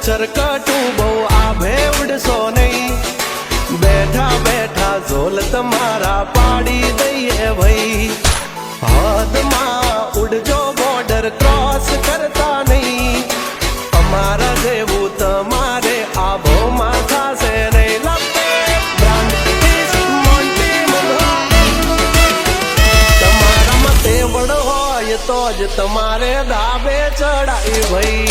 ચરકટું બહુ આભે ઉડશો નહીં, બેઠા બેઠા ઝોલ તમારા પાડી દઈએ ભાઈ। હદમાં ઉડજો બોર્ડર ક્રોસ કરતા નહીં, અમારા જેવું તમારે આભોમાં થશે નહીં। લપે બ્રાન્ડ તમારામાં તેવડ હોય તો જ તમારે દાબે ચડાઈ ભાઈ।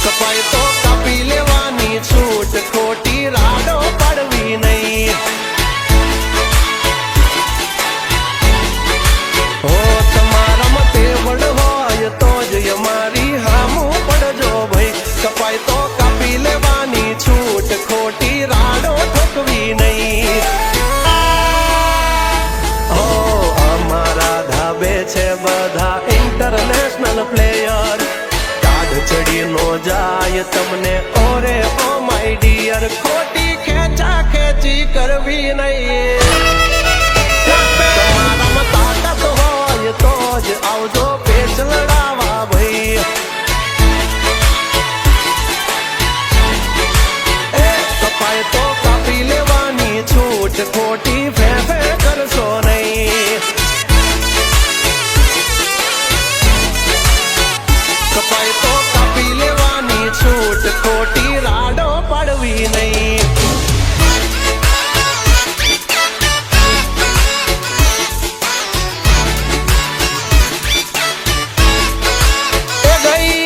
કપાય તો કાપી લેવાની છૂટ, ખોટી રાડો પાડવી નહીં। હો તમારામાં તેવડ હોય તો જ અમારી હામું પડજો ભાઈ। કપાય તો કાપી લેવાની છૂટ, ખોટી રાડો ઠોકવી નહીં। હો અમારા ધાબે છે બધા ઇન્ટરનેશનલ પ્લેયર, ચડી નો જાય તમને ઓરે ઓ માય ડિયર, ખોટી ખેંચા ખેંચી કરવી નહીં। તમારામાં તાકાત હોય તો જ આવજો પેચ લડાવા ભાઈ। એ કપાય તો કાપી લેવાની છૂટ, ખોટી ફે ફે કરશો નહીં। કપાય તો કાપી લેવાની છૂટ, ખોટી રાડો પાડવી નહીં। એ ગઈ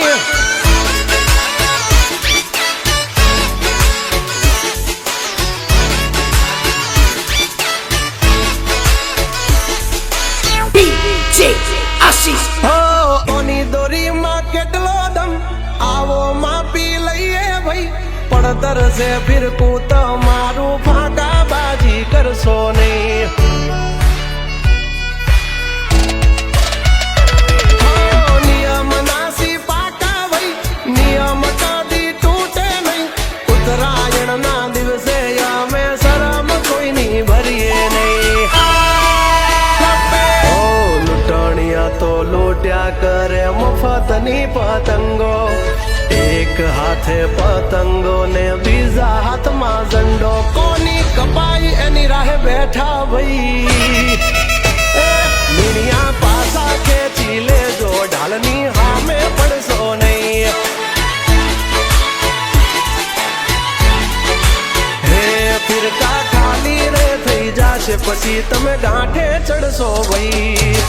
DJ Ashish હો ઓની દોરીમાં કેટલો દમ, આવો માપી લઈએ ભાઈ। પડતર છે ફિરકું તમારું, ફાંકા બાજી કરશો નહીં। નિયમ નાસી પાકા ભાઈ, નિયમ કદી તૂટે નહીં। ઉત્તરાયણ ના દિવસે અમે શરમ કોઈની ભરીએ નહીં। લૂંટણિયા તો લૂંટ્યા કરે મફતની પતંગો, એક હાથે પતંગો ને બીજા હાથમાં ઝંડો। કોની કપાઈ એની રાહે બેઠા ભાઈ। મીણિયા પાસા ખેંચી લેજો, ઢાલની હામે પડશો નહીં। હે ફિરકા ખાલી રે થઈ જાશે, પછી તમે ગાંઠે ચડશો ભાઈ।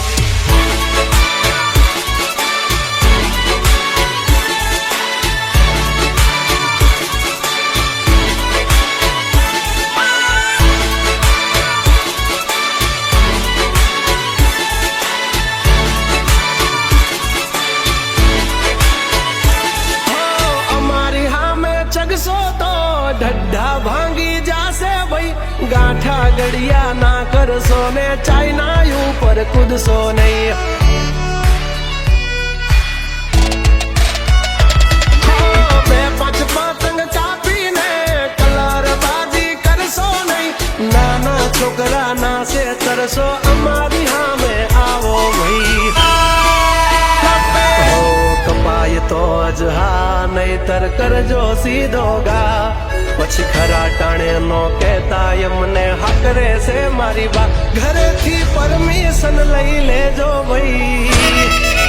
ઢड्ढा ભાંગી જાશે ભાઈ, ગાંઠા ગડિયા ના કરશો ને ચાઇના ઉપર કૂદશો નહીં। બે પાંચ પતંગ કાપીને કલર બાજી કરશો નહીં, નાના છોકરા ના છે તરશો, અમારી સામે આવો ભાઈ। કપાય તો જ હા, નહીતર કરજો સીધો ગા। પછી ખરા ટાણે નો કહેતા એમને હાકરે છે મારી બા। ઘરેથી પરમિશન લઈ લેજો ભાઈ।